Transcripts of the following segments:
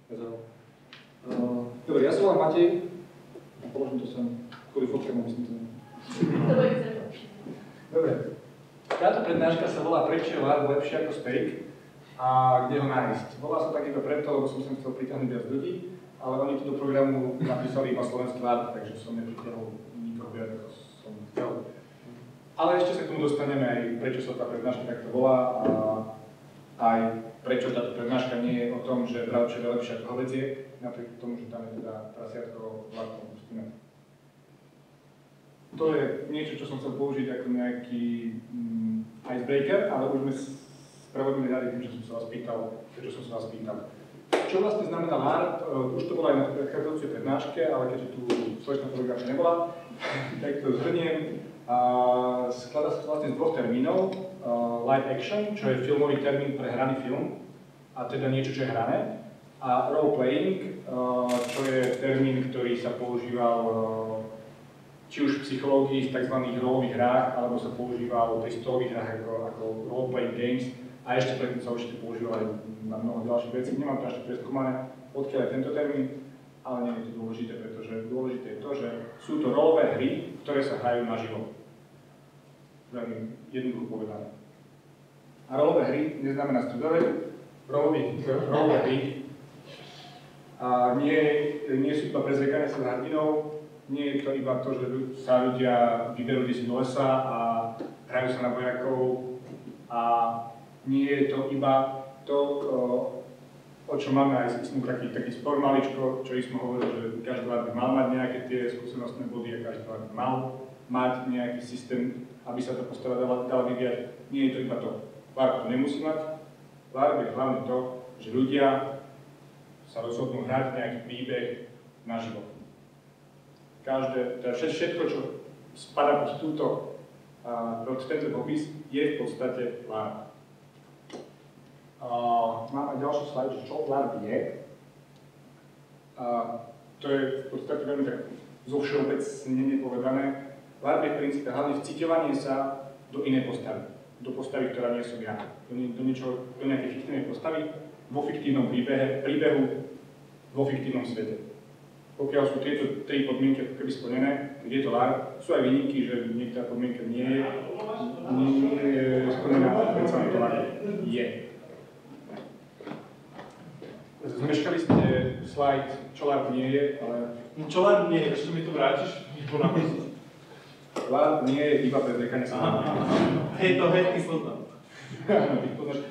Dobre, ja sa volám Matej. Položím to sem. Kvôli fotke, myslím to. Dobre. Táto prednáška sa volá Prečo je LARP lepšie ako steak a kde ho nájsť. Volá sa tak iba preto, lebo som sem chcel pritiahnuť viac ľudí, ale oni tu do programu napísali iba slovenský LARP, takže som nepritiahol nikoho viac, ako som chcel. Ale ešte sa k tomu dostaneme aj prečo sa tá prednáška takto volá a aj prečo táto prednáška nie je o tom, že bravčové je lepšie ako hovädzie, napriek tomu, že tam je teda prasiatko LARPom pustíme. To je niečo, čo som chcel použiť ako nejaký icebreaker, ale už sme spravodlivý rady tým, čo som sa vás pýtal, Čo vlastne znamená LARP? Už to bolo aj na predchádzajúcej prednáške, ale keďže tu slečná fotografia nebola, tak to zhrniem. Skladá sa to vlastne z dvoch termínov. Live action, čo je filmový termín pre hraný film, a teda niečo, čo je hrané. A role playing, čo je termín, ktorý sa používal či už v psychológii v tzv. Rolových hrách, alebo sa používal pri stolových hrách ako role-playing games a ešte predtým sa určite používal aj na mnoho ďalších vecí. Nemám to ešte preskúmané, odkiaľ je tento termín, ale nie je to dôležité, pretože dôležité je to, že sú to rolové hry, ktoré sa hrajú naživo. Veľmi jednoducho povedané. A rolové hry neznamená stredovek, rolové hry nie sú iba prezliekanie sa s hrdinou. Nie je to iba to, že sa ľudia vyberú si do lesa a hrajú sa na vojakov a nie je to iba to, o čom máme aj s taký spor maličko, čo sme hovorili, že každý by mal mať nejaké tie skúsenostné body a každý by mal mať nejaký systém, aby sa to postava dala vyvíjať. Nie je to iba to. LARP to nemusí mať. LARP je hlavne to, že ľudia sa rozhodnú hrať nejaký príbeh na život. Teda všetko, čo spadá pod tento popis, je v podstate LARP. Máme ďalší slajd, že čo LARP je. To je v podstate veľmi tak zovšeobecne povedané. LARP je v princípe hlavne vciťovanie sa do inej postavy. Do postavy, ktorá nie som ja. Do nejakej fiktívnej postavy, vo fiktívnom príbehu, vo fiktívnom svete. Pokiaľ sú tieto tri podmienky keby splnené, tak je to LARP. Sú aj výnimky, že niektorá podmienka nie je splnená, predsa to LARP je. Zmeškali ste slajd, čo LARP nie je, ale... Čo LARP nie je? Ešte mi to vrátiš? LARP nie je iba prezliekanie sa. Hej, kyslota.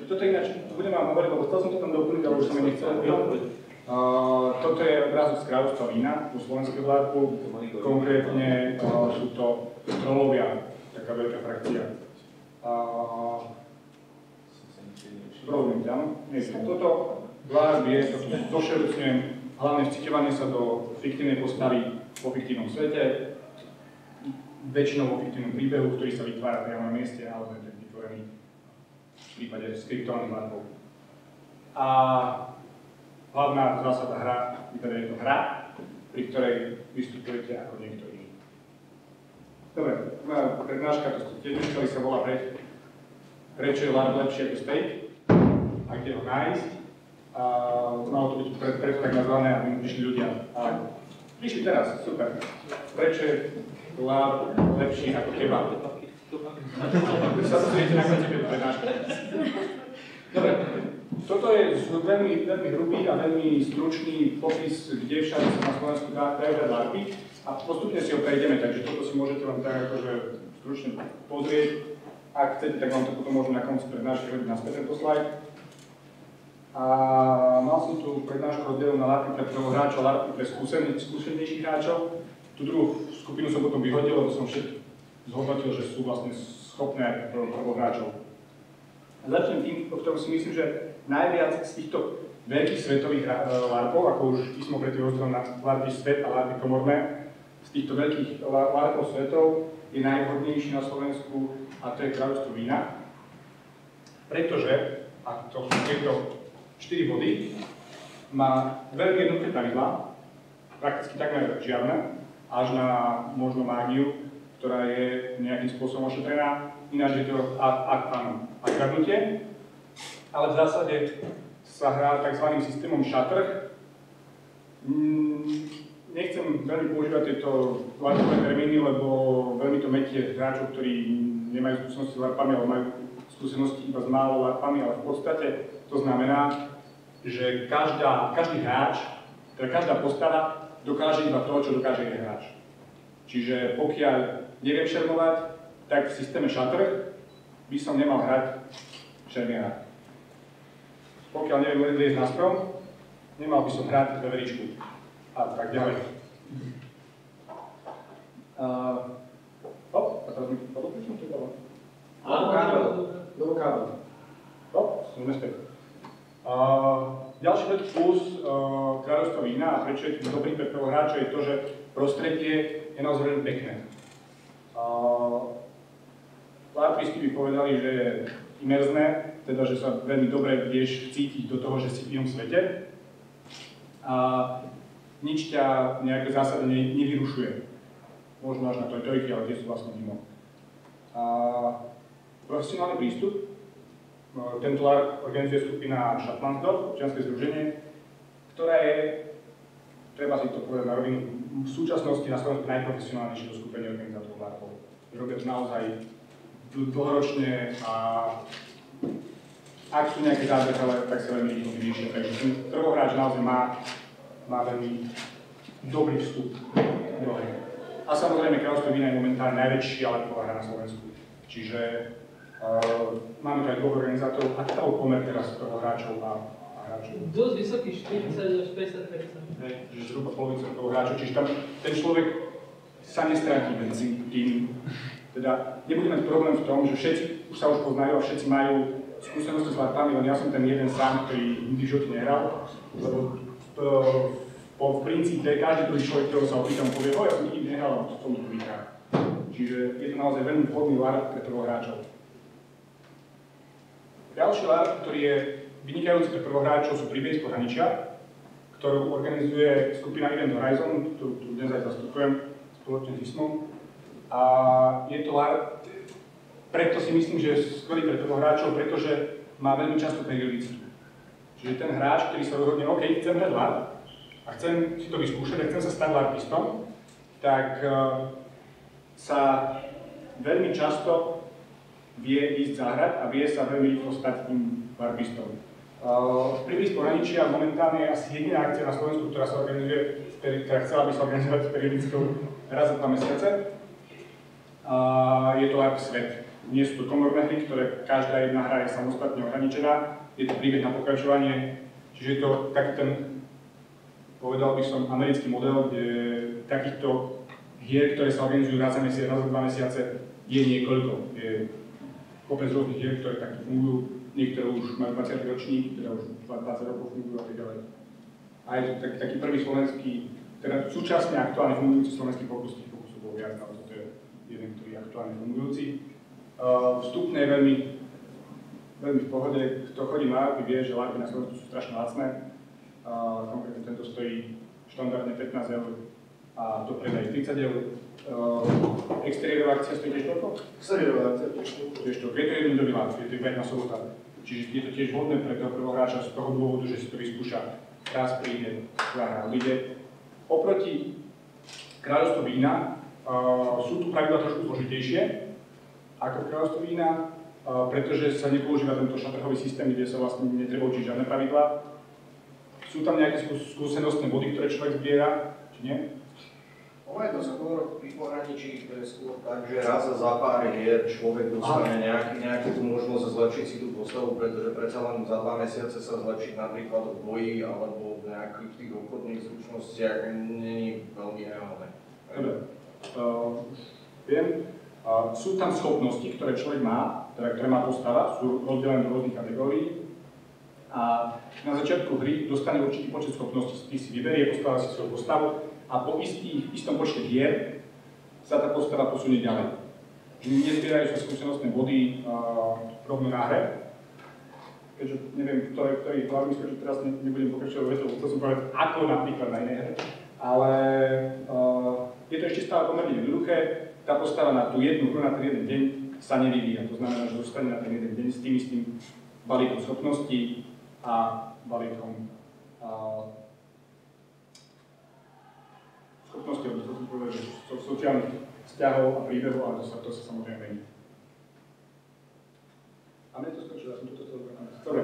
Toto ináč, budem vám hovoriť, lebo chcel som to tam doplniť, ale už som mi nechcel. Toto je obrázok z Kráľovstva vína, u slovenského LARPu, konkrétne sú to trollovia, taká veľká frakcia. Rozumiem tam, toto LARP je, to všeobecňujem, hlavne vciťovanie sa do fiktívnej postavy vo fiktívnom svete, väčšinou vo fiktívnom príbehu, ktorý sa vytvára priamo na mieste, alebo je vytvorený v prípade skriptovaných LARPov. Hlavná zásada hra, teda je to hra, pri ktorej vystupujete ako niekto iný. Dobre, moja prednáška, to ste tiež nechali, sa volá Prečo je LARP lepšie ako steak a kde ho nájsť. Malo to byť preto tak nazvané, aby prišli ľudia. Prišli teraz, super. Prečo je LARP lepší ako kebab? Sa pozriete na konci prednášky. Dobre. Toto je veľmi hrubý a veľmi stručný popis, kde všade sa na Slovensku dajú dať LARPy a postupne si ho prejdeme, takže toto si môžete len tak akože stručne pozrieť. Ak chcete, tak vám to potom môžem na konci prednášky robiť naspäť tento slajd. A mal som tu prednášku rozdelenú na LARPy pre prvohráčov a LARPy pre skúsenejších hráčov. Tú druhú skupinu som potom vyhodil, lebo som všetky zhodnotil, že sú vlastne schopné aj pre prvohráčov. Začnem tým, o ktorom si myslím, že najviac z týchto veľkých svetových LARPov, ako už písmo predtým rozdielom na LARPy svet a LARPy komorné, z týchto veľkých LARPov svetov je najvhodnejší na Slovensku a to je Kráľovstvo vína. Pretože, a to sú tieto 4 body, má veľmi jednoduché pravidlá, prakticky takmer žiadne, až na možno mágiu, ktorá je nejakým spôsobom ošetrená. Ináč je to kradnutie, ale v zásade sa hrá tzv. Systémom šatrh, Nechcem veľmi používať tieto LARPové termíny, lebo veľmi to metie hráčov, ktorí nemajú skúsenosti s LARPami, ale majú skúsenosti iba s málo LARPami, ale v podstate to znamená, že každý hráč, teda každá postava dokáže iba to, čo dokáže jeden hráč. Čiže pokiaľ neviem šermovať, tak v systéme Shutter by som nemal hrať šermiara. Pokiaľ neviem liesť na strom, nemal by som hrať veveričku. A tak ďalej. A teraz mi podopíšem, čo je to? Kábel. Sme späť. Ďalší vec plus kráľovstvo vína a prečo je to dobrý pre prvého hráča je to, že prostredie je naozaj veľmi pekné. LARPisti by povedali, že je imerzné, teda že sa veľmi dobre vieš cítiť do toho, že si v inom svete. A nič ťa nejaké zásady nevyrušuje. Možno až na trojky, ale tie sú vlastne mimo. Profesionálny prístup. Tento LARP organizuje skupina Schattmannsdorf, občianske združenie, ktoré je, treba si to povedať na rovinu, v súčasnosti na Slovensku najprofesionálnejšie do skupenia organizátorov LARPov. Robia to naozaj dlhoročne a ak sú nejaké zádržale, tak sa veľmi rýchlo vyriešia. Takže ten prvohráč naozaj má veľmi dobrý vstup do hry. A samozrejme, Kráľovstvo vína je momentálne najväčšia LARPová hra na Slovensku. Čiže máme tu aj dvoch organizátorov. Aký tam pomer teraz prvohráčov a hráčov? Dosť vysoký, 40 až 50%. Že zhruba polovica prvohráčov, čiže tam ten človek sa nestratí medzi tým. Teda nebudeme mať problém v tom, že všetci už sa poznajú a všetci majú skúsenosti s LARPami, len ja som ten jeden sám, ktorý nikdy v živote nehral, lebo v princípe každý druhý človek, ktorého sa opýtam, povie, ja som nikdy nehral, ale to som tu vyhrá. Čiže je to naozaj veľmi vhodný LARP pre prvohráčov. Ďalší LARP, ktorý je vynikajúci pre prvohráčov, sú príbehy z pohraničia, ktorú organizuje skupina Event Horizon, ktorú tu dnes aj zastupujem spoločne s ISMom. A je to LARP, preto si myslím, že je skvelý pre prvohráčov, pretože má veľmi často periodicitu. Čiže ten hráč, ktorý sa rozhodne, OK, chcem hrať LARP a chcem si to vyskúšať a chcem sa stať LARPistom, tak sa veľmi často vie ísť zahrať a vie sa veľmi rýchlo stať tým LARPistom. Príbeh z pohraničia momentálne je asi jediná akcia na Slovensku, ktorá sa organizuje, ktorá chcela by sa organizovať s periodickou raz za 2 mesiace. Je to LARP Svet. Nie sú to komorné hry, ktoré každá jedna hra je samostatne ohraničená. Je to príbeh na pokračovanie, čiže je to taký ten, povedal by som, americký model, kde takýchto hier, ktoré sa organizujú raz za mesiac, raz za 2 mesiace, je niekoľko. Je kopec rôznych hier, ktoré takto fungujú. Niektoré už majú 20. ročník, teda už 20 rokov fungujú a tak ďalej. A je to taký prvý slovenský, teda súčasne aktuálne fungujúci slovenský pokus, tých pokusov bol viac, ale toto je jeden, ktorý je aktuálne fungujúci. Vstupné je veľmi v pohode. Kto chodí na LARPy, vie, že LARPy na Slovensku sú strašne lacné. Konkrétne tento stojí štandardne 15 € a to predaj 30 €. Exteriérová akcia stojí tiež toľko? Exteriérová akcia tiež toľko. Je to jednodobý LARP, je to iba jedna sobota. Čiže je to tiež vhodné pre toho prvohráča z toho dôvodu, že si to vyskúša. Raz príde, hra vyjde. Oproti Kráľovstvu vína sú tu pravidlá trošku zložitejšie ako Kráľovstvo vína, pretože sa nepoužíva tento šatrhový systém, kde sa vlastne netreba učiť žiadne pravidlá. Sú tam nejaké skúsenostné body, ktoré človek zbiera, či nie? Ono je to skôr pri pohraničí, to je skôr tak, že raz za pár hier človek dostane nejakú tú možnosť zlepšiť si tú postavu, pretože predsa len za 2 mesiace sa zlepšiť napríklad v boji alebo v nejakých tých obchodných zručnostiach nie je veľmi reálne. Dobre. Viem. Sú tam schopnosti, ktoré človek má, teda ktoré má postava, sú rozdelené do rôznych kategórií. A na začiatku hry dostane určitý počet schopností, si vyberie, postavá si svoju postavu a po istom počte hier sa tá postava posunie ďalej. Nezbierajú sa skúsenostné body rovno na hre. Keďže neviem, ktorý hlavný skôr, že teraz nebudem pokračovať vetou, chcel som povedať ako napríklad na inej hre. Ale je to ešte stále pomerne jednoduché. Tá postava na tú jednu hru, na ten jeden deň sa nevyvíja. To znamená, že zostane na ten jeden deň s tým istým balíkom schopností a balíkom schopnosti, alebo to som povedal, že sociálnych vzťahov a príbehov, ale to sa samozrejme mení. A mne to skočilo, ja som toto chcel povedať. Dobre,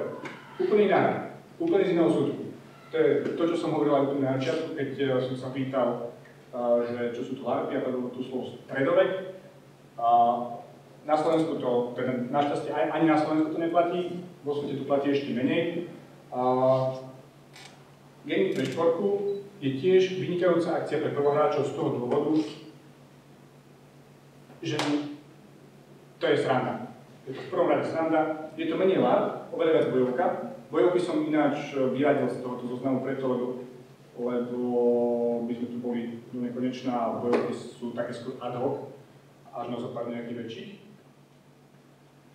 úplne iná hra, úplne z iného súdku. To je to, čo som hovoril aj úplne na začiatku, keď som sa pýtal, že čo sú to LARPy, a padlo tu slovo stredovek. Na Slovensku to, teda našťastie ani na Slovensku to neplatí, vo svete to platí ešte menej. Gaming pre štvorku je tiež vynikajúca akcia pre prvohráčov z toho dôvodu, že to je sranda. Je to v prvom rade sranda, je to menej LARP, oveľa viac bojovka. Bojovky som ináč vyradil z tohoto zoznamu preto, lebo by sme tu boli do nekonečná a bojovky sú také skôr ad hoc, až na zopár nejakých väčších.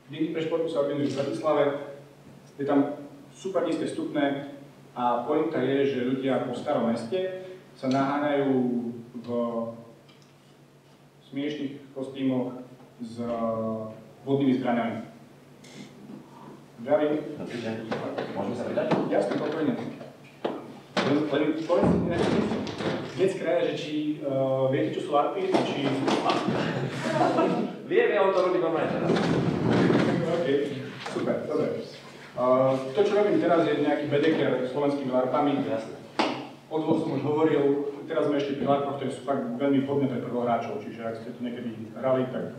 Gaming pre športu sa organizujú v Bratislave, je tam super nízke vstupné a pointa je, že ľudia po starom meste sa naháňajú v smiešných kostýmoch s vodnými zbraňami. Zdravím. Môžeme sa pýtať? Jasne, pokojne. Len povedzte mi nejaké vec kraja, že či viete, čo sú LARPy, či... Vieme, on to robí normálne teraz. OK, super, dobre. To, čo robím teraz, je nejaký bedeker s slovenskými LARPami. O toho som už hovoril, teraz sme ešte pri LARPoch, ktoré sú fakt veľmi vhodné pre prvohráčov, čiže ak ste to niekedy hrali, tak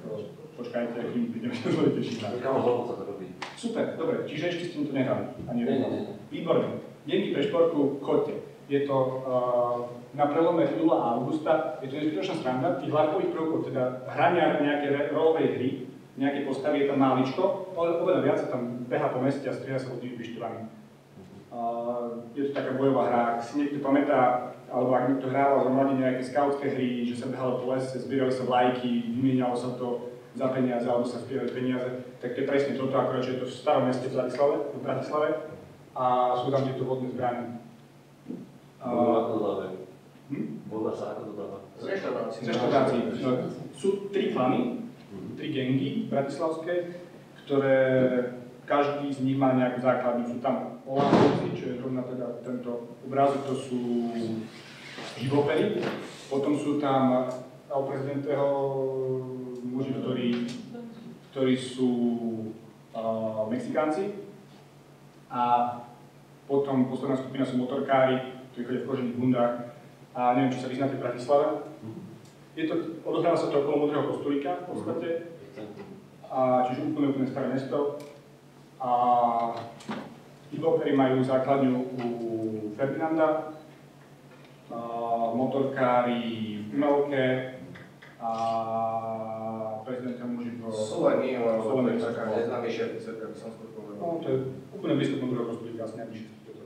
počkajte, kým budeme sa veľmi tešiť. Kamo sa to robí. Super, dobre, čiže ešte ste to nehrali, ani Nie. Výborné. Denník pre športku, choďte. Je to na prelome júla a augusta, je to neskutočná sranda, tých LARPových prvkov, teda hrania nejaké rolovej hry, nejaké postavy, je tam máličko, ale oveľa viac sa tam beha po meste a stríha sa vodnými pištolami. Je to taká bojová hra, ak si niekto pamätá, alebo ak niekto hrával za mladí nejaké skautské hry, že sa behalo po lese, zbierali sa vlajky, vymienialo sa to za peniaze, alebo sa zbierali peniaze, tak to je presne toto, akorát, že je to v starom meste v Bratislave a sú tam tieto vodné zbrane. Ako dodávajú? Voda sa ako dodáva? Z reštaurácií. Z reštaurácií. Sú 3 klany, 3 gengy bratislavské, ktoré každý z nich má nejakú základňu. Sú tam Olámovci, čo je zrovna teda tento obrázok, to sú živopery. Potom sú tam prezidentého muži, ktorí sú Mexikánci. A potom posledná skupina sú motorkári, ktorí chodia v kožených bundách. A neviem, či sa vyznáte v Bratislave. Odohráva sa to okolo Modrého kostolíka v podstate. Čiže úplne staré mesto. A hip-hopery majú základňu u Ferdinanda, motorkári v Umelke a prezidenta muži v Solení, ale to je taká neznámejšia pizzeria, by som skôr povedal. No, to je úplne blízko Modrého kostolíka, asi najbližšie z toto.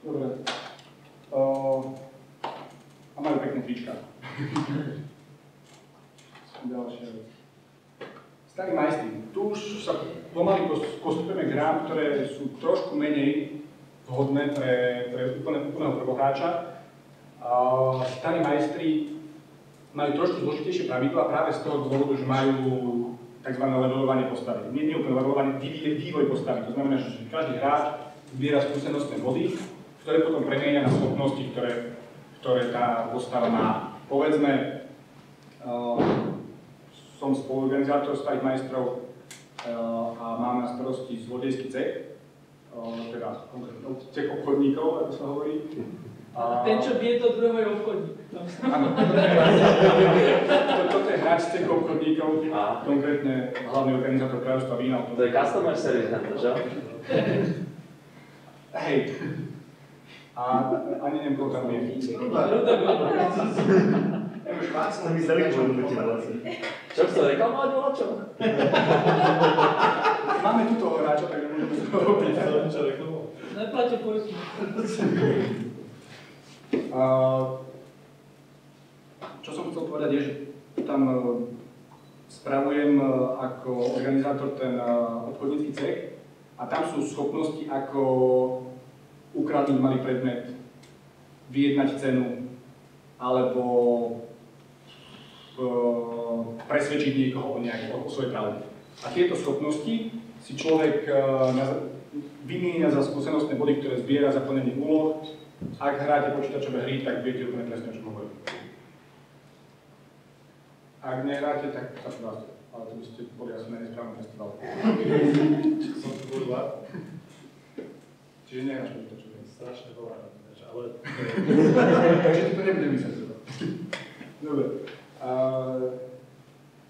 Dobre. A majú pekné trička. Ďalšia vec. Starí majstri. Tu už sa pomaly postupujeme k hrám, ktoré sú trošku menej vhodné pre úplného prvohráča. Starí majstri majú trošku zložitejšie pravidlá práve z toho dôvodu, že majú tzv. Levelovanie postavy. Nie úplne levelovanie, vývoj postavy. To znamená, že každý hráč zbiera skúsenostné body, ktoré potom premienia na schopnosti, ktoré tá postava má. Povedzme, som spoluorganizátor Starých majstrov a mám na starosti zlodejský cech, teda cech obchodníkov, ako sa hovorí. Ten, čo bije to druhého, je obchodník. Áno, toto je hráč z cech obchodníkov, konkrétne hlavný organizátor Kráľovstva vína. To je customer service center, že? Hej. A ani neviem, koho tam je. Čo chcel reklamovať, volačo? Máme tu toho hráča, tak nemôžeme sa ho opýtať. Čo reklamovať? Nepláte poistku. Čo som chcel povedať je, že tam spravujem ako organizátor ten obchodnícky cech a tam sú schopnosti ako ukradnúť malý predmet, vyjednať cenu alebo presvedčiť niekoho o svojej pravde. A tieto schopnosti si človek vymieňa za skúsenostné body, ktoré zbiera za plnenie úloh Ak hráte počítačové hry, tak viete úplne presne, o čom hovorím. Ak nehráte, tak sa prihláste. Ale to by ste boli asi na nesprávnom festivale. Som tu kurva. Čiže nehráš počítačové hry. Strašne veľa, ale... Takže ti to nebudem vysvetľovať. Dobre.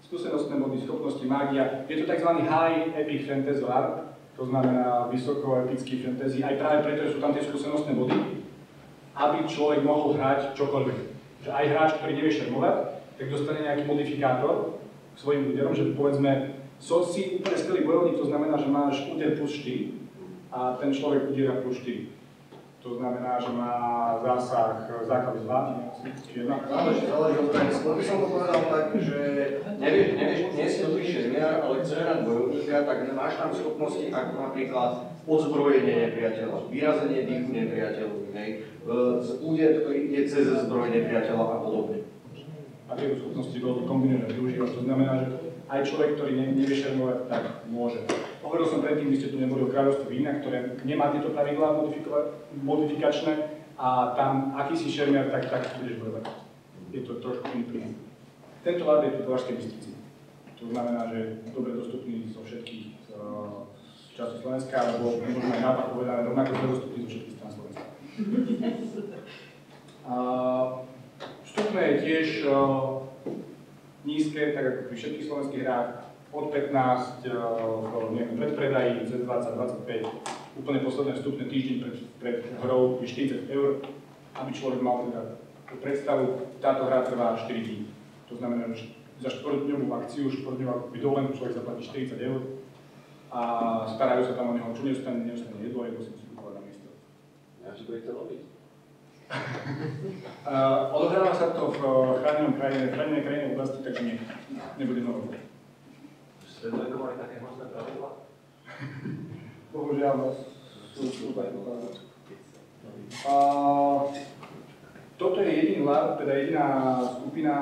Skúsenostné body, schopnosti, mágia. Je to tzv. High Epic Fantasy LARP, to znamená vysoko epický fantasy, aj práve preto, že sú tam tie skúsenostné body, aby človek mohol hrať čokoľvek. Že aj hráč, ktorý nevie šermovať, tak dostane nejaký modifikátor k svojim úderom, že povedzme, si úplne skvelý bojovník, to znamená, že máš úder plus 4 a ten človek udiera plus 4. To znamená, že má zásah základy zlá, či jedna. Áno, že záleží od hry. Skôr by som to povedal tak, že nie si dobrý šermiar, ale chceš hrať bojovníka, tak máš tam schopnosti ako napríklad odzbrojenie nepriateľa, vyrazenie dýchu nepriateľovi, úder, ktorý ide cez zbroj nepriateľa a podobne. A tieto schopnosti kombinujeme, využívať. To znamená, že aj človek, ktorý nevie šermovať, tak môže. Hovoril som predtým, vy ste tu neboli o kráľovstve vína, ktoré nemá tieto pravidlá modifikačné a tam, aký si šermiar, tak budeš bojovať. Je to trošku iný prístup. Tento LARP je tu v Považskej Bystrici. To znamená, že je dobre dostupný zo všetkých z času Slovenska, alebo možno aj naopak povedané, rovnako dobre dostupný zo všetkých strán Slovenska. Vstupné je tiež nízke, tak ako pri všetkých slovenských hrách, od 15 v predpredaji, cez 20, 25, úplne posledné vstupné týždeň pred hrou je 40 €, aby človek mal teda predstavu, táto hra trvá 4 dní. To znamená, že za 4-dňovú akciu, 4-dňovú dovolenku človek zaplatí 40 € a starajú sa tam o neho, čo neostane jedlo, jedlo si musí kupovať na miesto. Ja si to chcem robiť. Odohráva sa to v chránenej krajine oblasti, takže nebude novo. Svedujete mali také možné pravidlá? Bohužiaľ, sú predpoklady. Toto je jediný LARP, teda jediná skupina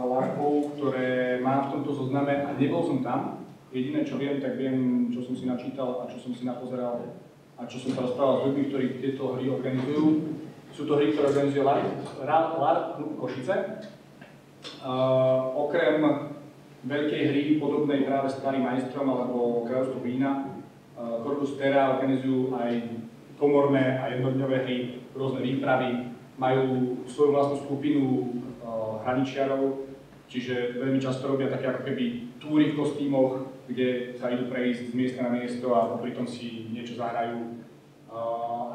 LARPov, ktoré má v tomto zozname a nebol som tam. Jediné, čo viem, tak viem, čo som si načítal a čo som si napozeral a čo som sa rozprával s ľuďmi, ktorí tieto hry organizujú. Sú to hry, ktoré organizuje LARP klub Košice. Okrem veľkej hry, podobnej práve Starým majstrom alebo Kráľovstvo vína, Corpus Terra organizujú aj komorné a jednodňové hry, rôzne výpravy, majú svoju vlastnú skupinu hraničiarov, čiže veľmi často robia také ako keby túry v kostýmoch, kde sa idú prejsť z miesta na miesto a pritom si niečo zahrajú.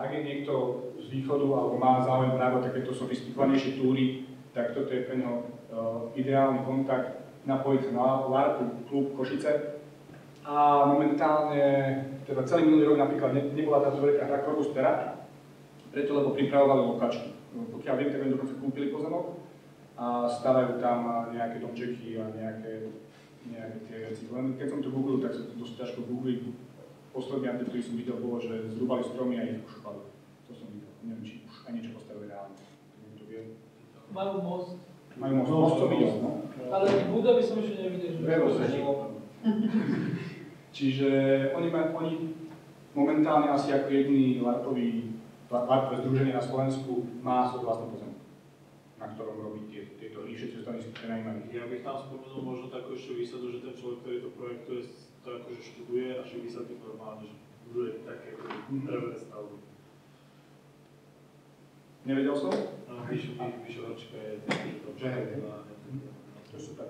Ak je niekto z východu alebo má záujem práve takéto sofistikovanejšie túry, tak toto je pre neho ideálny kontakt, napojiť sa na LARP klub Košice. A momentálne, teda celý minulý rok napríklad nebola táto veľká hra Corpus Terra, preto lebo pripravovali lokačky. Pokiaľ viem, tak oni dokonca kúpili pozemok a stavajú tam nejaké domčeky a nejaké tie veci. Len keď som to googlil, tak sa to dosť ťažko googliť. Posledný update, ktorý som videl, bolo, že zrúbali stromy a ich ušupali. To som videl. Neviem, či už aj niečo postavili reálne. To vie. Majú most. Majú most som videl, no. Ale budovy som ešte nevidel. Čiže oni momentálne asi ako jediný LARPové združenie na Slovensku má svoj vlastný pozemok, na ktorom robí tieto hry, všetci ostatní sú prenajímaní. Ja bych tam spomenul možno takú ešte výsadu, že ten človek, ktorý to projektuje, to akože študuje a že výsady normálne, že buduje také prvé stavby. Nevedel som? No, Píšo Horčka je že hej. To je super.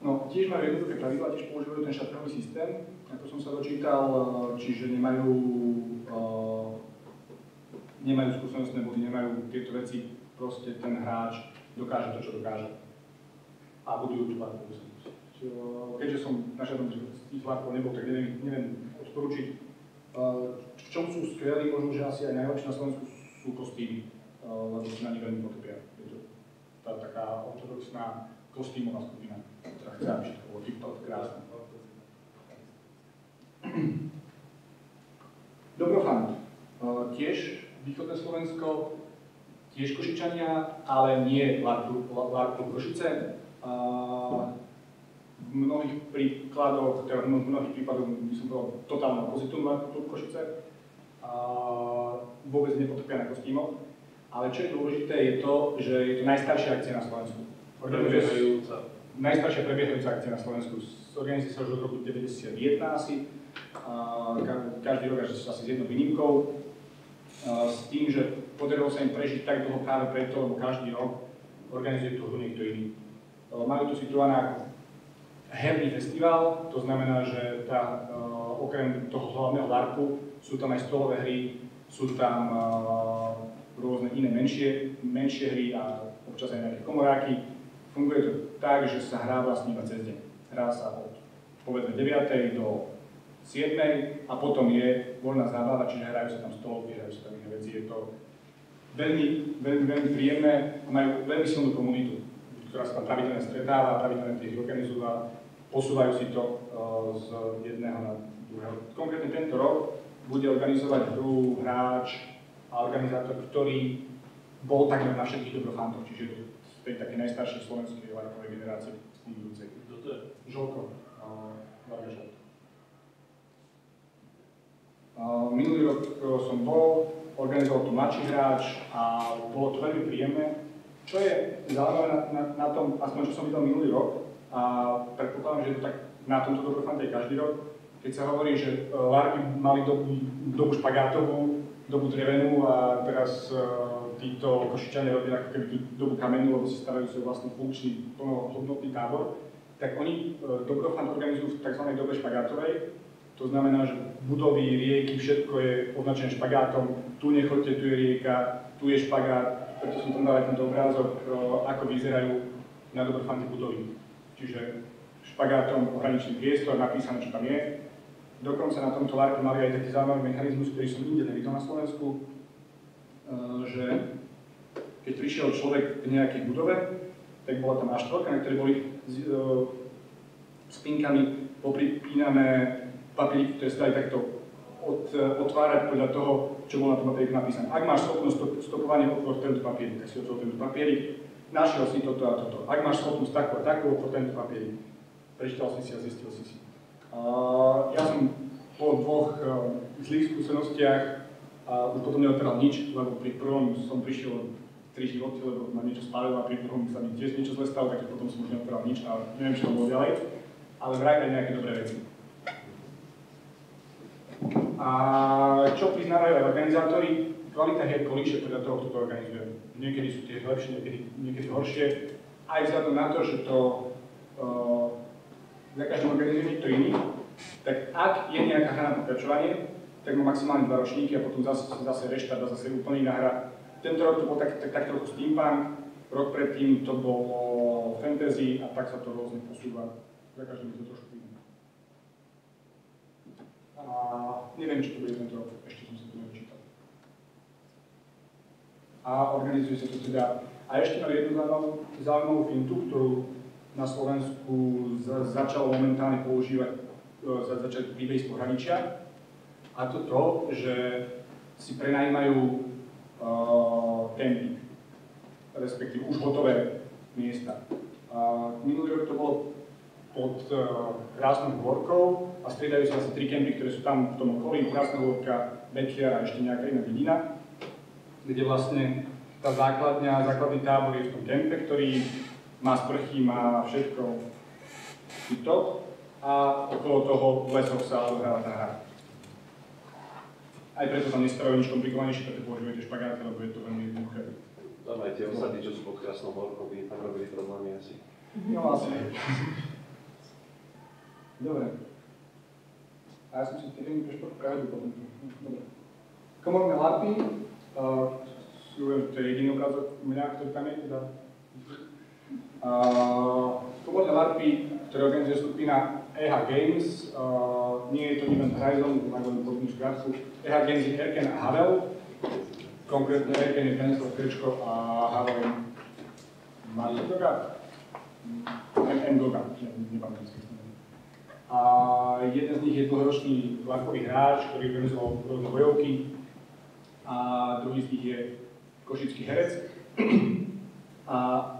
No, tiež majú jednoduché pravidlá, tiež používajú ten šatrový systém, ako som sa dočítal, čiže nemajú skúsenostné body, nemajú tieto veci, proste ten hráč dokáže to, čo dokáže. A budujú tú LARPovú skúsenosť. Keďže som na žiadnom z tých LARPov nebol, tak neviem odporučiť. V čom sú skvelí, možno, že asi aj najlepšie na Slovensku sú kostýmy, lebo si na nich veľmi potrebia. Je to tá taká ortodoxná kostýmová skupina, ktorá chce, aby všetko bolo tip-top krásne. Dobrofant. Tiež východné Slovensko, tiež Košičania, ale nie LARP Košice. V mnohých prípadoch by som povedal totálne opozitum LARP Košice. vôbec nepotopia na kostýmoch. Ale čo je dôležité je to, že je to najstaršia akcia na Slovensku. Najstaršia prebiehajúca akcia na Slovensku. Organizuje sa už od roku 1991 asi. Každý rok až asi s jednou výnimkou. S tým, že podarilo sa im prežiť tak dlho práve preto, lebo každý rok organizuje tú hru niekto iný. Majú to situované ako herný festival, to znamená, že okrem toho hlavného LARPu sú tam aj stolové hry, sú tam rôzne iné menšie hry a občas aj nejaké komoráky. Funguje to tak, že sa hrá vlastne iba cez deň. Hrá sa od povedzme 9. do 7. a potom je voľná zábava, čiže hrajú sa tam stolovky, hrajú sa tam iné veci. Je to veľmi príjemné a majú veľmi silnú komunitu, ktorá sa tam pravidelne stretáva, pravidelne tých organizujú a posúvajú si to z jedného na druhého. Konkrétne tento rok bude organizovať hru hráč a organizátor, ktorý bol takmer na všetkých dobrofantoch, čiže z tej takej najstaršej slovenskej LARPovej generácie fungujúcej. Kto to je? Žolko. Varga Žolko. Minulý rok som bol, organizoval tu mladší hráč a bolo to veľmi príjemné. Čo je zaujímavé na tom, aspoň čo som videl minulý rok, a predpokladám, že je to tak na tomto Dobrofante každý rok, keď sa hovorí, že LARPy mali dobu špagátovú, dobu drevenú a teraz títo Košičania robia ako keby tú dobu kamennú, lebo si stavajú svoj vlastný funkčný, plnohodnotný tábor, tak oni Dobrofant organizujú v tzv. Dobe špagátovej. To znamená, že budovy, rieky, všetko je označené špagátom. Tu nechoďte, tu je rieka, tu je špagát. Preto som tam dal aj tento obrázok, ako vyzerajú na Dobrofante budovy. Čiže špagátom ohraničený priestor, napísané, čo tam je. Dokonca na tomto LARPe mali aj taký zaujímavý mechanizmus, ktorý som nikde nevidel na Slovensku, že keď prišiel človek k nejakej budove, tak bola tam A4, na ktorej boli spinkami popripínané papieriky, ktoré sa dali takto otvárať podľa toho, čo bolo na tom papieriku napísané. Ak máš schopnosť stopovania, otvor tento papierik, tak si otvor tento papierik, našiel si toto a toto. Ak máš schopnosť takú a takú, otvor tento papierik. Prečítal si si a zistil si si. Ja som po dvoch zlých skúsenostiach už potom neotváral nič, lebo pri prvom som prišiel 3 životy, lebo ma niečo spálilo a pri druhom sa mi tiež niečo zle stalo, takže potom som už neotváral nič a neviem, čo to bolo ďalej. Ale vraj aj nejaké dobré veci. A čo priznávajú aj organizátori, kvalita hier kolíše podľa toho, kto to organizuje. Niekedy sú tie lepšie, niekedy horšie. Aj vzhľadom na to, že to za každým organizuje niekto iný, tak ak je nejaká hra na pokračovanie, tak má maximálne 2 ročníky a potom zase reštart a zase úplne iná hra. Tento rok to bol tak trochu steampunk, rok predtým to bolo fantasy a tak sa to rôzne posúva. Za každým je to trošku iné. A neviem, či to bude tento rok, ešte som sa to nevyčítal. A organizuje sa to teda. A ešte mám jednu zaujímavú fintu, ktorú na Slovensku začalo momentálne používať, začali príbehy z pohraničia. A to to, že si prenajímajú camping, respektíve už hotové miesta. Minulý rok to bolo pod Krásnou Hôrkou a striedajú sa asi 3 kempy, ktoré sú tam v tom okolí, Krásna Hôrka, Bekiar a ešte nejaká iná dedina, kde vlastne tá základný tábor je v tom kempe, ktorý má sprchy, má všetko tip-top a okolo toho v lesoch sa odohráva tá hra. Aj preto tam nestavajú nič komplikovanejšie, preto používajte špagáty, lebo je to veľmi jednoduché. Tam aj tie osady, čo sú pod Krásnou Hôrkou, by tam robili problémy asi. No asi. Dobre. A ja som si tie dejmy pre šport prehodil potom. Dobre. Komorné LARPy, to je jediný obrázok mňa, ktorý tam je, teda. Komorné LARPy, ktoré organizuje skupina EH Games, nie je to event Horizon, majú len podobnú skratku. EH Games je Erken a Havel, konkrétne Erken je Stanislav Krčko a Havel je Martin Doga? M. Doga, nepamätám si. A jeden z nich je dlhoročný LARPový hráč, ktorý organizoval rôzne bojovky a druhý z nich je košický herec. A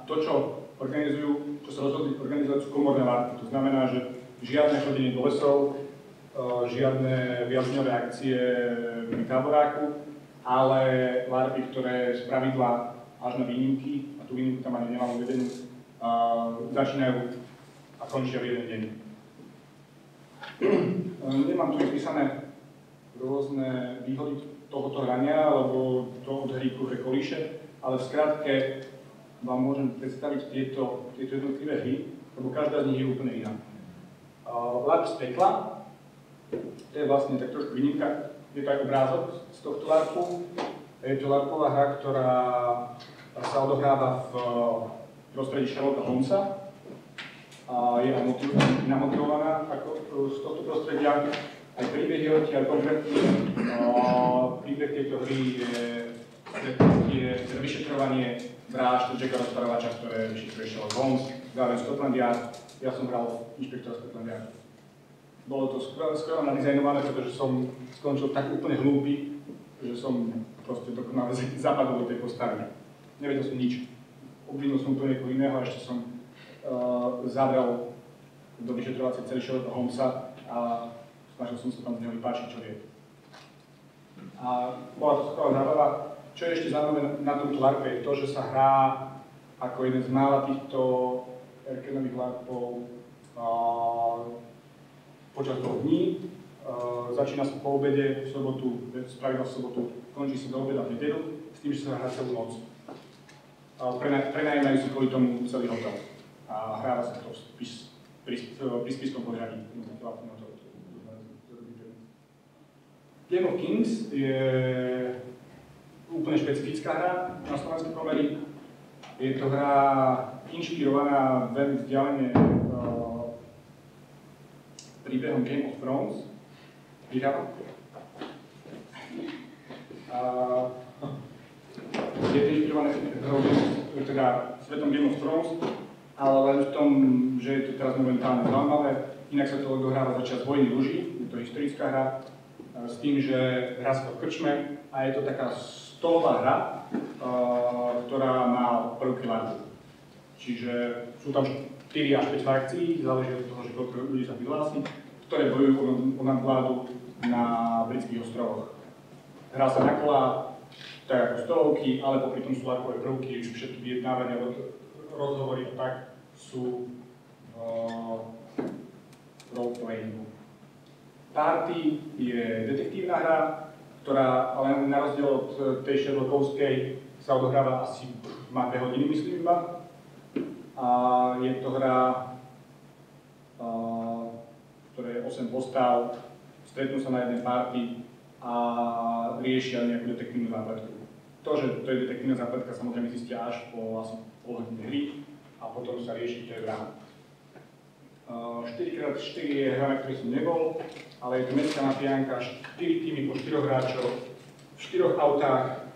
to, čo organizujú, čo sa rozhodli organizovať, sú komorné LARPy. To znamená, že žiadne chodenie do lesov, žiadne viacdňové akcie v táboráku, ale larvy, ktoré z pravidla až na výnimky, a tú výnimku tam ani nemám uvedenú, začínajú a končia v jeden deň. Nemám tu vypísané rôzne výhody tohoto hrania, lebo to od hry kurve kolíše, ale v skratke vám môžem predstaviť tieto jednotlivé hry, lebo každá z nich je úplne iná. Larv z pekla, to je vlastne tak trošku výnimka, je to aj obrázok z tohto larpu. Je to larpová hra, ktorá sa odohráva v prostredí Sherlocka Holmesa. Je aj namotivovaná z tohto prostredia. Aj príbeh je odtiaľ konkrétny. Príbeh tejto hry je vyšetrovanie vražd Jacka rozprávača, ktoré vyšetruje Sherlock Holmes, zároveň Scotland Yard. Ja som hral inšpektora Scotland Yard. Bolo to skoro nadizajnované, pretože som skončil tak úplne hlúpy, že som proste dokonale zapadol do tej postavy. Nevedel som nič. Obvinul som úplne niekoho iného a ešte som zabral do vyšetrovacej celý Sherlocka Holmesa a snažil som sa tam z neho vypáčiť, čo vie. A bola to skvelá zábava. Čo je ešte zaujímavé na tomto larpe je to, že sa hrá ako jeden z mála týchto Erkenových larpov počas 2 dní. Začína sa po obede v sobotu, spravidla v sobotu, končí sa do obeda v nedeľu, s tým, že sa hrá celú noc. Prenajímajú si kvôli tomu celý hotel a hráva sa to pri spiskom pořadí. Game of Kings je úplne špecifická hra na slovenské pomery. Je to hra inšpirovaná veľmi vzdialene príbehom Game of Thrones. Je to inšpirované teda svetom Game of Thrones, ale len v tom, že je to teraz momentálne zaujímavé. Inak sa to odohráva začas vojny ruží, je to historická hra, s tým, že hrá sa to v krčme a je to taká stolová hra, ktorá má prvky larvu. Čiže sú tam 4 až 5 frakcií, záleží od toho, že koľko ľudí sa prihlási, ktoré bojujú o nadvládu na britských ostrovoch. Hrá sa na kolá, tak ako stolovky, ale popri tom sú larvové prvky, už všetky vyjednávania, rozhovory a tak sú roleplayingu. Party je detektívna hra, ktorá ale na rozdiel od tej Sherlockovskej sa odohráva asi má 2 hodiny, myslím iba. A je to hra, ktoré je 8 postav, stretnú sa na jednej party a riešia nejakú detektívnu zápletku. To, že to je detektívna zápletka, samozrejme zistia až po asi pol hodiny hry a potom sa rieši, kto je vrah. 4x4 je hra, na ktorej som nebol, ale je to mestská mafiánka, 4 týmy po 4 hráčov, v 4 autách,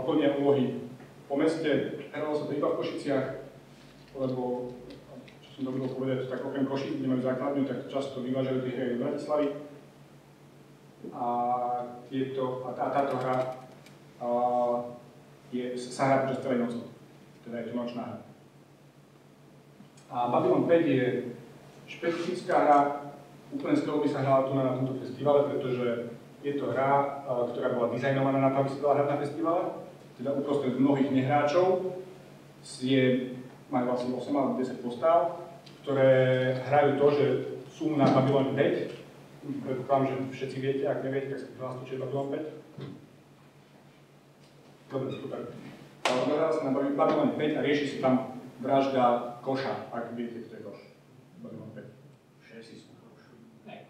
plnia úlohy po meste. Hralo sa to iba v Košiciach, lebo, čo som dovolil povedať, tak okrem Košic, kde majú základňu, tak často vyvážajú tie hry do Bratislavy. A táto hra sa hrá počas celej noci, teda je to nočná hra. A Babylon 5 je špecifická hra, úplne skoro by sa hrala tu na tomto festivale, pretože je to hra, ktorá bola dizajnovaná na to, aby sa dala hrať na festivale, teda uprostred mnohých nehráčov, majú asi 8 alebo 10 postav, ktoré hrajú to, že sú na Babylon 5. Predpokladám, že všetci viete, ak neviete, tak sa prihláste, čo je Babylon 5. Dobre, super. Dohrá sa na Babylon 5 a rieši sa tam vražda Koša, ak viete, kto je Koš. Babylon 5. Všetci sú Koš. Ne.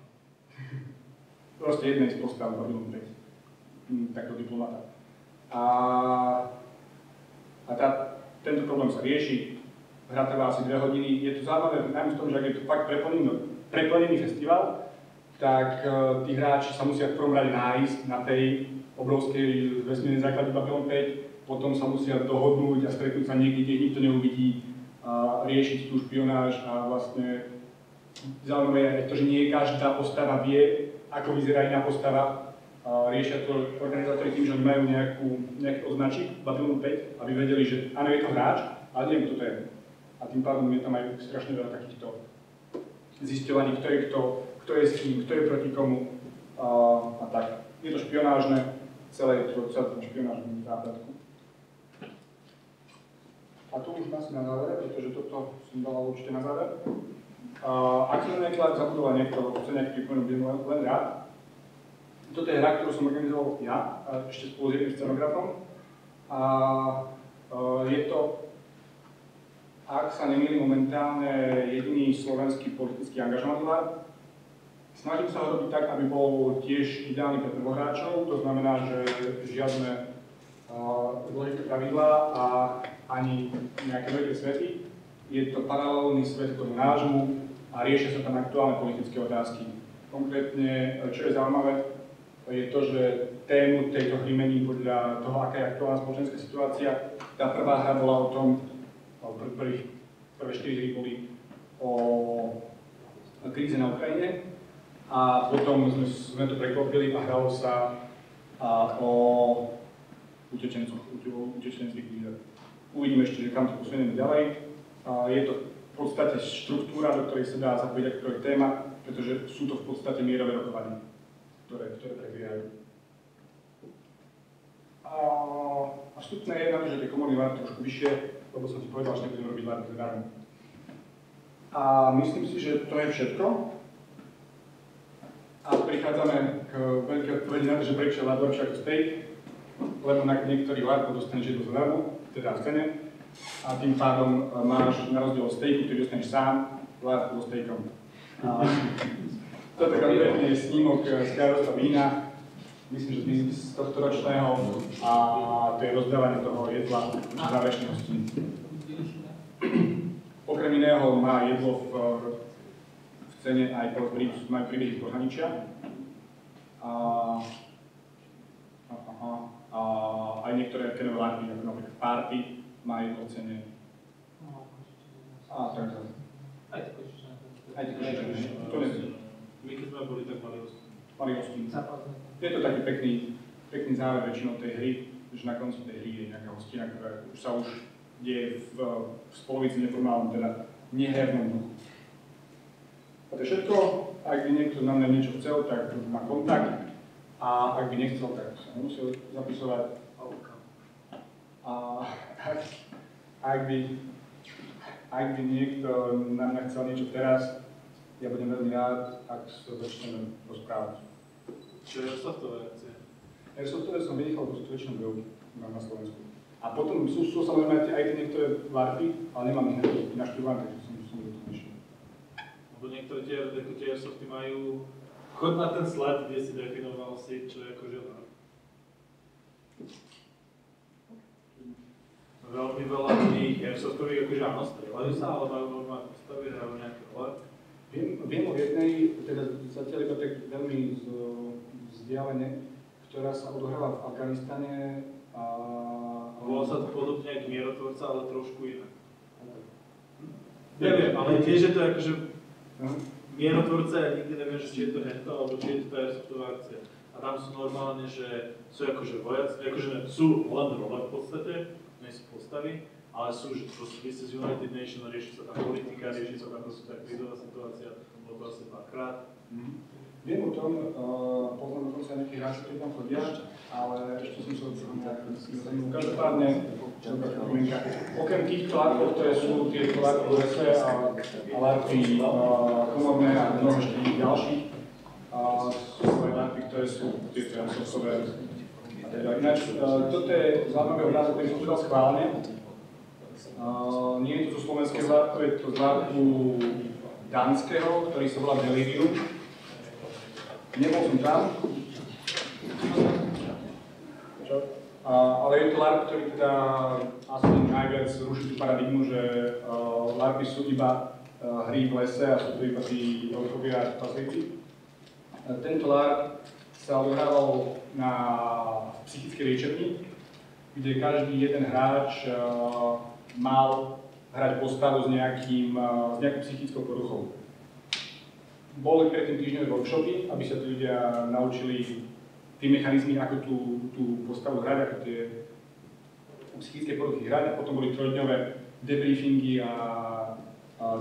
Proste jednej z postav Babylon 5. Takto diplomata. Tento problém sa rieši. Hra trvá asi 2 hodiny. Je to zaujímavé najmä v tom, že ak je to fakt preplnený festival, tak tí hráči sa musia v prvom rade nájsť na tej obrovskej vesmírnej základni Babylon 5, potom sa musia dohodnúť a stretnúť sa niekde, kde nikto neuvidí, riešiť tú špionáž a vlastne zaujímavé je to, že nie každá postava vie, ako vyzerá iná postava. Riešia to organizátori tým, že oni majú nejaký označík Babylon 5, aby vedeli, že áno, je to hráč, ale neviem, kto to je. A tým pádom je tam aj strašne veľa takýchto zisťovaní, kto je s kým, kto je proti komu a tak. Je to špionážne, celé je to špionážne zápletku. A tu už asi na závere, pretože toto som dal určite na záver. Ak som nejaký lát zabudoval niekto, chce nejaký pripomenúť, len rád. Toto je hra, ktorú som organizoval ja, ešte spolu s jedným scenografom. A je to, ak sa nemýlim, momentálne jediný slovenský politický angažovaný LARP. Snažím sa ho robiť tak, aby bol tiež ideálny pre prvohráčov, to znamená, že žiadne zložité pravidlá a ani nejaké veľké svety. Je to paralelný svet tomu nášmu a riešia sa tam aktuálne politické otázky. Konkrétne, čo je zaujímavé, je to, že tému tejto hry mení podľa toho, aká je aktuálna spoločenská situácia. Tá prvá hra bola o tom, prvé 4 hry boli o kríze na Ukrajine a potom sme to preklopili a hralo sa o utečeneckých krízach. Uvidíme ešte, že kam to posunieme ďalej. Je to v podstate štruktúra, do ktorej sa dá zapojiť akákoľvek téma, pretože sú to v podstate mierové rokovania, ktoré prebiehajú. A vstupné je na to, že tie komory LARP trošku vyššie, lebo som ti povedal, že nebudem robiť LARP zadarmo. A myslím si, že to je všetko. A prichádzame k veľkej odpovedi na to, že prečo LARP lepšie ako steak, lebo niektorý LARP dostaneš jedlo zadarmo, teda v cene, a tým pádom máš na rozdiel od stejku, ktorý dostaneš sám, LARP so stejkom. Toto konkrétne je snímok z kráľovstva vína, myslím, že z tohto ročného, a to je rozdávanie toho jedla na záverečnej hostine. Okrem iného má jedlo v cene aj príbehy z pohraničia. A aj niektoré kenové larpy, ako napríklad Party, má jedno v cene. A tak ďalej. Aj tie košičné. To neviem. My keď sme boli, tak mali hostín. Mali hostín. Je to taký pekný záver väčšinou tej hry, že na konci tej hry je nejaká hostina, ktorá už sa deje v polovici neformálnom, teda nehernom duchu. A to je všetko. Ak by niekto na mňa niečo chcel, tak má kontakt. A ak by nechcel, tak sa nemusel zapisovať. A ak by niekto na mňa chcel niečo teraz, ja budem veľmi rád, ak sa začneme rozprávať. Čo je airsoftové akcie? Airsoftové som vynechal, to sú väčšinou BU na Slovensku. A potom sú samozrejme aj tie niektoré LARPy, ale nemám ich naštudované, takže som do toho nešiel. Lebo niektoré tie airsofty majú chod na ten slide, kde si definoval si, čo je akože veľmi veľa tých airsoftových, akože áno, strieľajú sa, ale majú normálne postavy, hrajú nejaké role. Viem o jednej, teda zatiaľ iba tak veľmi vzdialene, ktorá sa odohrala v Afganistane a... Volá sa to podobne ako Mierotvorca, ale trošku inak. Neviem, ale tiež je to akože... Mierotvorca, ja nikdy neviem, či je to hento, alebo či je to airsoftová akcia. A tam sú normálne, že sú akože vojaci, akože sú len role v podstate, nie sú postavy, ale sú, že proste vy ste z United Nation, rieši sa tam politika, rieši sa tam proste tak krízová situácia, bolo to asi párkrát. Viem o tom, poznám dokonca nejakých hráčov, ktorí tam chodia, ale ešte som sa od nejak nezaujímal. Každopádne, okrem týchto larpov, ktoré sú tieto larpy v lese a larpy komorné a mnoho ešte ďalších, sú svoje larpy, ktoré sú tieto airsoftové. Ináč, toto je zaujímavý obrázok, ktorý som si dal schválne. Nie je to zo slovenského larpu, je to z larpu dánskeho, ktorý sa volá Delirium. Nebol som tam. Ale je to LARP, ktorý teda asi najviac ruší tú paradigmu, že LARPy sú iba hry v lese a sú to iba tí orchovia a facility. Tento LARP sa odohrával na psychickej liečebni, kde každý jeden hráč mal hrať postavu s nejakou psychickou poruchou. Boli predtým týždňové workshopy, aby sa tí ľudia naučili tie mechanizmy, ako tú postavu hrať, ako tie psychické poruchy hrať, a potom boli trojdňové debriefingy a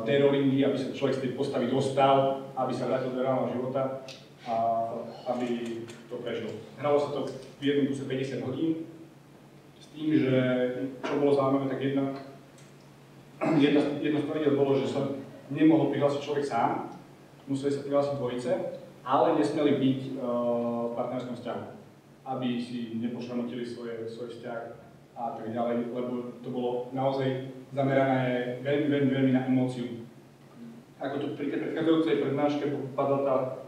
derolingy, aby sa človek z tej postavy dostal, aby sa vrátil do reálneho života a aby to prežil. Hralo sa to v jednom kuse 50 hodín, s tým, že čo bolo zaujímavé, tak jedno z pravidel bolo, že sa nemohol prihlásiť človek sám, museli sa prihlásiť dvojice, ale nesmeli byť v partnerskom vzťahu, aby si nepošramotili svoj vzťah a tak ďalej, lebo to bolo naozaj zamerané veľmi na emóciu. Ako to pri predchádzajúcej prednáške padla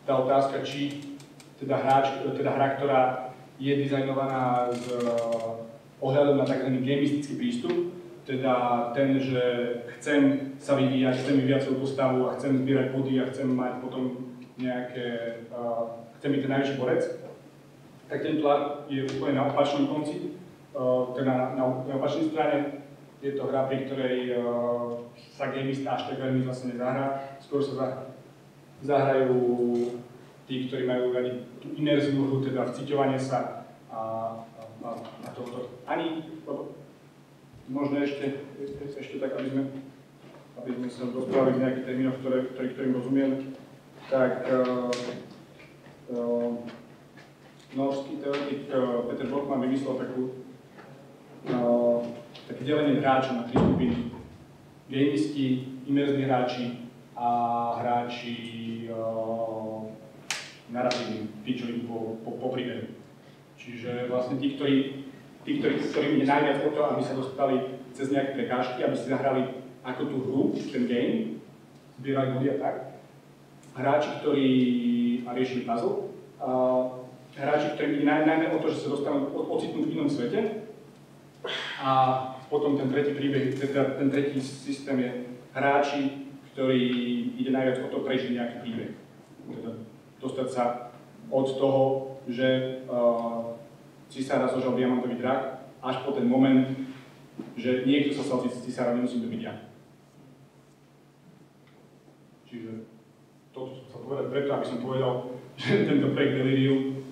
tá otázka, či teda hra, ktorá je dizajnovaná s ohľadom na tzv. Gamistický prístup, teda ten, že chcem sa vyvíjať, chcem vyvíjať svoju postavu a chcem zbierať body a chcem mať potom chcem byť ten najväčší borec, tak tento art je úplne na opačnom konci, teda na opačnej strane. Je to hra, pri ktorej sa gamista až tak veľmi zase nezahrá, skôr sa zahrajú tí, ktorí majú radi tú imerziu hru, teda vciťovanie sa a tohoto. Možno ešte tak, aby sme sa rozprávali v nejakých termínoch, ktorým rozumieme, tak norský teoretik Peter Bockman vymyslel také delenie hráčov na 3 skupiny. Gamisti, imerzní hráči a hráči narratívni, tí, čo idú po príbehu. Čiže vlastne tí, ktorým je najviac o to, aby sa dostali cez nejaké prekážky, aby si zahrali ako tú hru, ten game, zbierali body a tak. Hráči, ktorí riešili puzzle, hráči, ktorí ide najmä o to, že sa dostanú ocitnúť v inom svete. A potom ten tretí príbeh, teda ten tretí systém je hráči, ktorí ide najviac o to prežiť nejaký príbeh. Teda dostať sa od toho, že cisára zožal diamantový drak, až po ten moment, že niekto sa stal cisára, nemusím to byť ja. Čiže toto som chcel povedať preto, aby som povedal, že tento projekt Delirium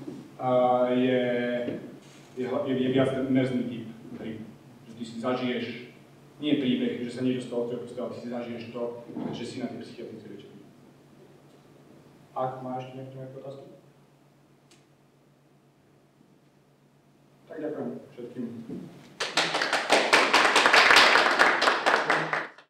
je viac ten imerzný typ hry. Že ty si zažiješ, nie príbeh, že sa niečo stalo, ale ty si zažiješ to, že si na tej psychiatrickej liečbe. Ak má ešte nejaké otázky? Tak ďakujem všetkým.